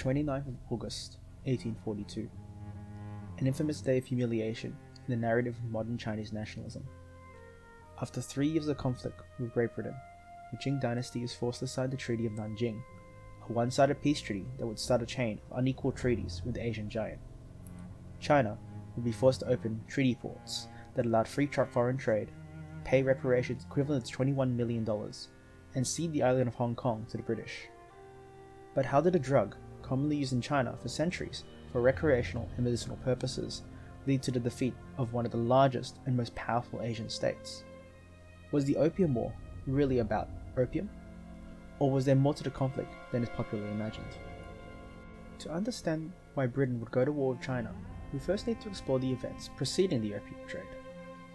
29th of August, 1842. An infamous day of humiliation in the narrative of modern Chinese nationalism. After 3 years of conflict with Great Britain, the Qing dynasty is forced to sign the Treaty of Nanjing, a one-sided peace treaty that would start a chain of unequal treaties with the Asian giant. China would be forced to open treaty ports that allowed free foreign trade, pay reparations equivalent to $21 million, and cede the island of Hong Kong to the British. But how did a drug, commonly used in China for centuries for recreational and medicinal purposes, lead to the defeat of one of the largest and most powerful Asian states? Was the Opium War really about opium? Or was there more to the conflict than is popularly imagined? To understand why Britain would go to war with China, we first need to explore the events preceding the opium trade.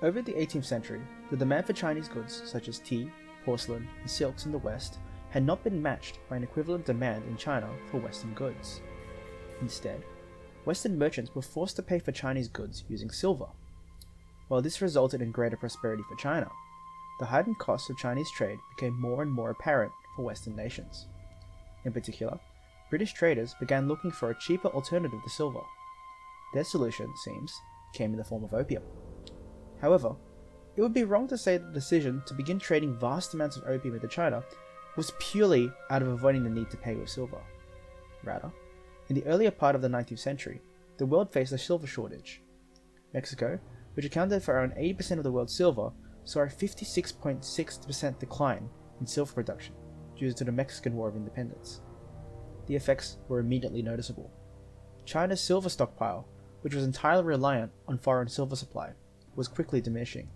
Over the 18th century, the demand for Chinese goods such as tea, porcelain, and silks in the West had not been matched by an equivalent demand in China for Western goods. Instead, Western merchants were forced to pay for Chinese goods using silver. While this resulted in greater prosperity for China, the heightened costs of Chinese trade became more and more apparent for Western nations. In particular, British traders began looking for a cheaper alternative to silver. Their solution, it seems, came in the form of opium. However, it would be wrong to say that the decision to begin trading vast amounts of opium into China was purely out of avoiding the need to pay with silver. Rather, in the earlier part of the 19th century, the world faced a silver shortage. Mexico, which accounted for around 80% of the world's silver, saw a 56.6% decline in silver production due to the Mexican War of Independence. The effects were immediately noticeable. China's silver stockpile, which was entirely reliant on foreign silver supply, was quickly diminishing.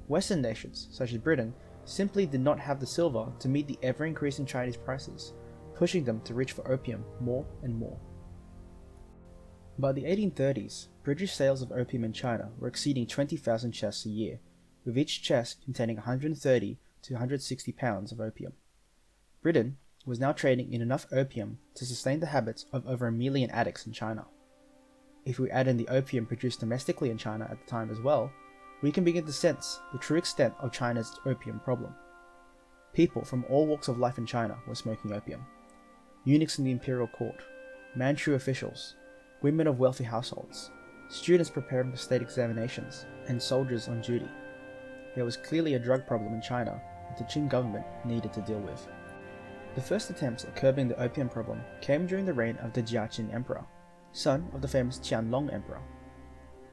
Western nations, such as Britain, simply did not have the silver to meet the ever-increasing Chinese prices, pushing them to reach for opium more and more. By the 1830s, British sales of opium in China were exceeding 20,000 chests a year, with each chest containing 130 to 160 pounds of opium. Britain was now trading in enough opium to sustain the habits of over 1 million addicts in China. If we add in the opium produced domestically in China at the time as well, we can begin to sense the true extent of China's opium problem. People from all walks of life in China were smoking opium. Eunuchs in the imperial court, Manchu officials, women of wealthy households, students preparing for state examinations, and soldiers on duty. There was clearly a drug problem in China that the Qing government needed to deal with. The first attempts at curbing the opium problem came during the reign of the Jiaqin Emperor, son of the famous Qianlong Emperor.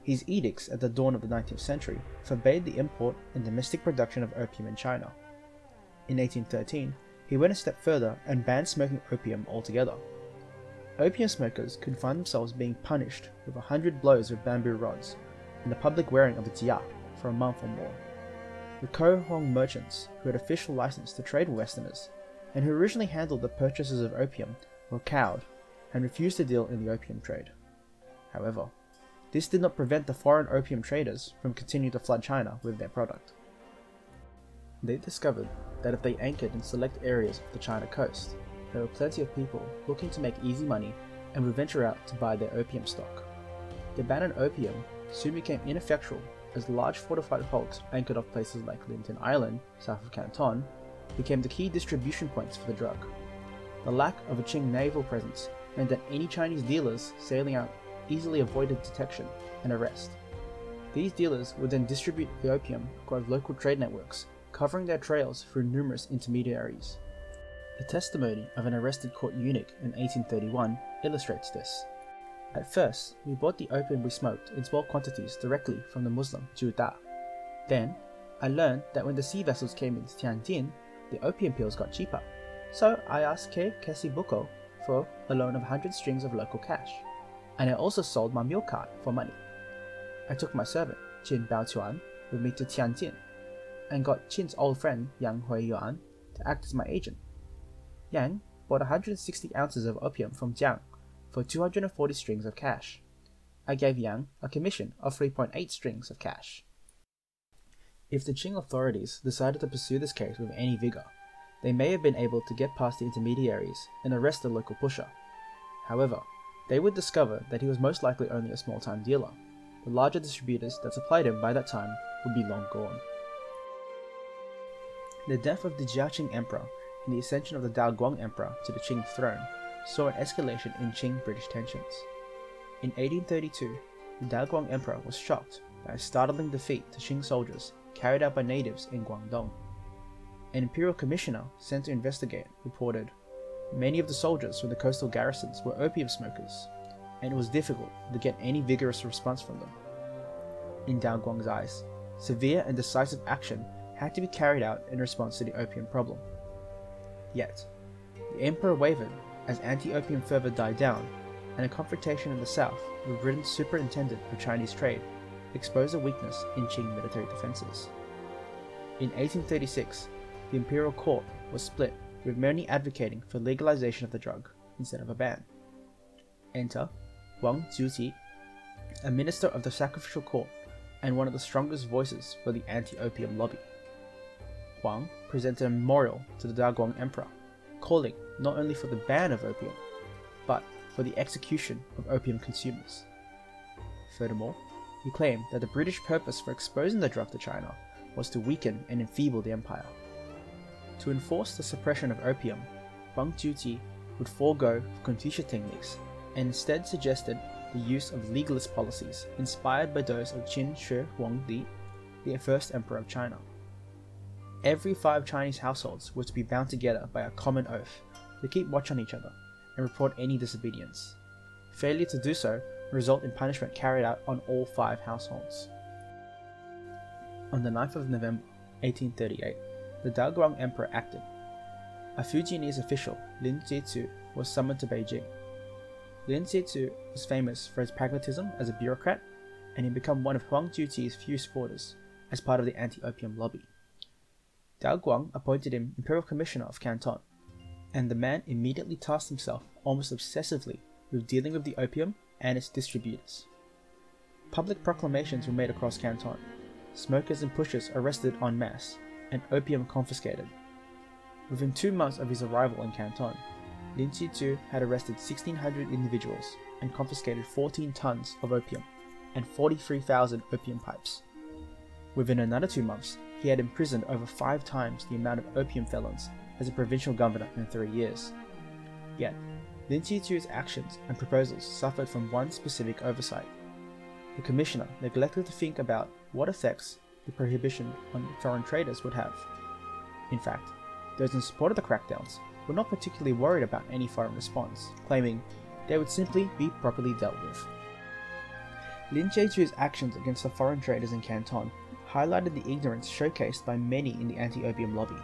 His edicts at the dawn of the 19th century forbade the import and domestic production of opium in China. In 1813, he went a step further and banned smoking opium altogether. Opium smokers could find themselves being punished with 100 blows with bamboo rods and the public wearing of a jia for a month or more. The Kohong merchants, who had official license to trade with Westerners, and who originally handled the purchases of opium, were cowed and refused to deal in the opium trade. However, this did not prevent the foreign opium traders from continuing to flood China with their product. They discovered that if they anchored in select areas of the China coast, there were plenty of people looking to make easy money and would venture out to buy their opium stock. The ban on opium soon became ineffectual as large fortified hulks anchored off places like Linton Island, south of Canton, became the key distribution points for the drug. The lack of a Qing naval presence meant that any Chinese dealers sailing out easily avoided detection and arrest. These dealers would then distribute the opium across local trade networks, covering their trails through numerous intermediaries. The testimony of an arrested court eunuch in 1831 illustrates this. At first, we bought the opium we smoked in small quantities directly from the Muslim Zhu Da. Then, I learned that when the sea vessels came into Tianjin, the opium pills got cheaper. So I asked K. Kesi Buko for a loan of 100 strings of local cash. And I also sold my meal card for money. I took my servant, Qin Baochuan, with me to Tianjin, and got Qin's old friend, Yang Huiyuan, to act as my agent. Yang bought 160 ounces of opium from Jiang for 240 strings of cash. I gave Yang a commission of 3.8 strings of cash. If the Qing authorities decided to pursue this case with any vigor, they may have been able to get past the intermediaries and arrest the local pusher. However, they would discover that he was most likely only a small-time dealer. The larger distributors that supplied him by that time would be long gone. The death of the Jiaqing Emperor and the ascension of the Daoguang Emperor to the Qing throne saw an escalation in Qing-British tensions. In 1832, the Daguang Emperor was shocked by a startling defeat to Qing soldiers carried out by natives in Guangdong. An imperial commissioner sent to investigate reported, "Many of the soldiers from the coastal garrisons were opium smokers, and it was difficult to get any vigorous response from them." In Daguang's eyes, severe and decisive action had to be carried out in response to the opium problem. Yet, the emperor wavered as anti-opium fervor died down, and a confrontation in the south with the Britain's superintendent of Chinese trade exposed a weakness in Qing military defences. In 1836, the imperial court was split, with many advocating for legalization of the drug instead of a ban. Enter Wang Jiuqi, a minister of the sacrificial court and one of the strongest voices for the anti-opium lobby. Huang presented a memorial to the Daguang Emperor, calling not only for the ban of opium, but for the execution of opium consumers. Furthermore, he claimed that the British purpose for exposing the drug to China was to weaken and enfeeble the empire. To enforce the suppression of opium, Wang Jiuqi would forego Confucian techniques and instead suggested the use of legalist policies inspired by those of Qin Shi Huangdi, the first emperor of China. Every 5 Chinese households were to be bound together by a common oath to keep watch on each other and report any disobedience. Failure to do so would result in punishment carried out on all 5 households. On the 9th of November 1838, the Daguang Emperor acted. A Fujianese official, Lin Jiezu, was summoned to Beijing. Lin Jiezu was famous for his pragmatism as a bureaucrat, and he became one of Huang Jiuqi's few supporters as part of the anti-opium lobby. Daguang appointed him Imperial Commissioner of Canton, and the man immediately tasked himself almost obsessively with dealing with the opium and its distributors. Public proclamations were made across Canton, smokers and pushers arrested en masse, and opium confiscated. Within 2 months of his arrival in Canton, Lin Jiezu had arrested 1,600 individuals and confiscated 14 tons of opium and 43,000 opium pipes. Within another 2 months, he had imprisoned over 5 times the amount of opium felons as a provincial governor in 3 years. Yet, Lin Jiezu's actions and proposals suffered from one specific oversight. The commissioner neglected to think about what effects the prohibition on foreign traders would have. In fact, those in support of the crackdowns were not particularly worried about any foreign response, claiming they would simply be properly dealt with. Lin Jiezu's actions against the foreign traders in Canton highlighted the ignorance showcased by many in the anti-opium lobby.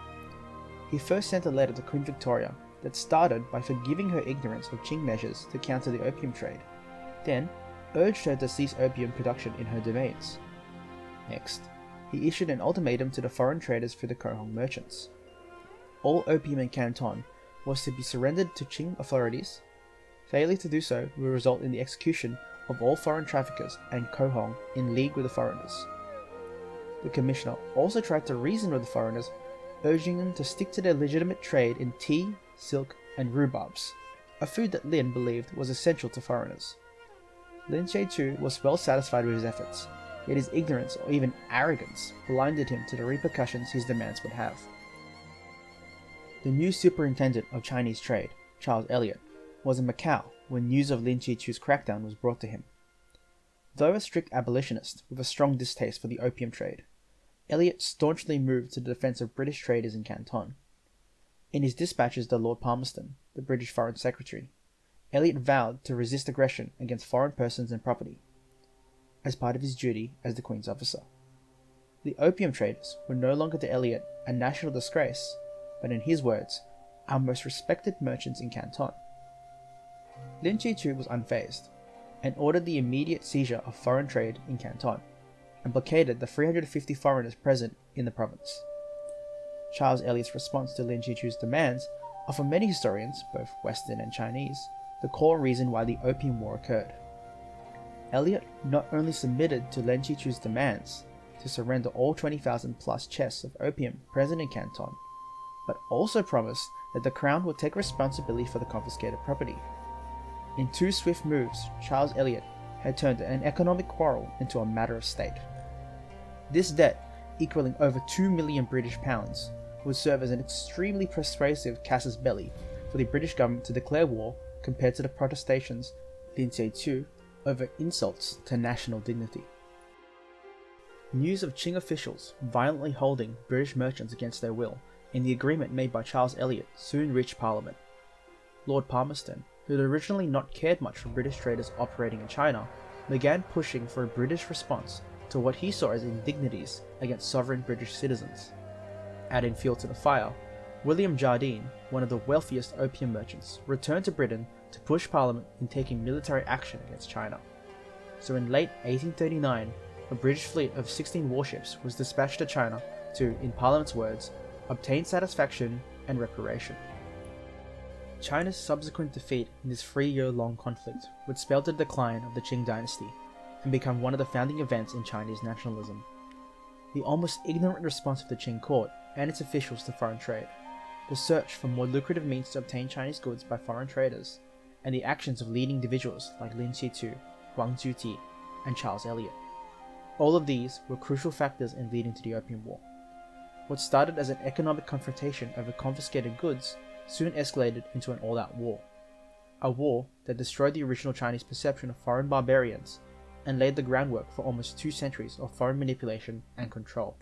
He first sent a letter to Queen Victoria that started by forgiving her ignorance of Qing measures to counter the opium trade, then urged her to cease opium production in her domains. Next, he issued an ultimatum to the foreign traders through the Kohong merchants. All opium in Canton was to be surrendered to Qing authorities. Failure to do so will result in the execution of all foreign traffickers and Kohong in league with the foreigners. The commissioner also tried to reason with the foreigners, urging them to stick to their legitimate trade in tea, silk, and rhubarbs, a food that Lin believed was essential to foreigners. Lin Jiezu was well satisfied with his efforts, yet his ignorance or even arrogance blinded him to the repercussions his demands would have. The new superintendent of Chinese trade, Charles Elliot, was in Macau when news of Lin Jiezu's crackdown was brought to him. Though a strict abolitionist with a strong distaste for the opium trade, Elliot staunchly moved to the defense of British traders in Canton. In his dispatches to Lord Palmerston, the British Foreign Secretary, Elliot vowed to resist aggression against foreign persons and property, as part of his duty as the Queen's officer. The opium traders were no longer to Elliot a national disgrace, but in his words, our most respected merchants in Canton. Lin Jiezu was unfazed, and ordered the immediate seizure of foreign trade in Canton, and blockaded the 350 foreigners present in the province. Charles Elliot's response to Lin Jiezu's demands are for many historians, both Western and Chinese, the core reason why the Opium War occurred. Elliot not only submitted to Lin Jiezu's demands to surrender all 20,000 plus chests of opium present in Canton, but also promised that the Crown would take responsibility for the confiscated property. In 2 swift moves, Charles Elliot had turned an economic quarrel into a matter of state. This debt, equaling over 2 million British pounds, would serve as an extremely persuasive casus belli for the British government to declare war compared to the protestations Lin Tzu over insults to national dignity. News of Qing officials violently holding British merchants against their will in the agreement made by Charles Eliot soon reached Parliament. Lord Palmerston, who had originally not cared much for British traders operating in China, began pushing for a British response to what he saw as indignities against sovereign British citizens. Adding fuel to the fire, William Jardine, one of the wealthiest opium merchants, returned to Britain to push Parliament in taking military action against China. So in late 1839, a British fleet of 16 warships was dispatched to China to, in Parliament's words, obtain satisfaction and reparation. China's subsequent defeat in this 3-year-long conflict would spell the decline of the Qing dynasty and become one of the founding events in Chinese nationalism. The almost ignorant response of the Qing court and its officials to foreign trade, the search for more lucrative means to obtain Chinese goods by foreign traders, and the actions of leading individuals like Lin Tzu, Huang Juti, and Charles Eliot. All of these were crucial factors in leading to the Opium War. What started as an economic confrontation over confiscated goods soon escalated into an all-out war. A war that destroyed the original Chinese perception of foreign barbarians and laid the groundwork for almost 2 centuries of foreign manipulation and control.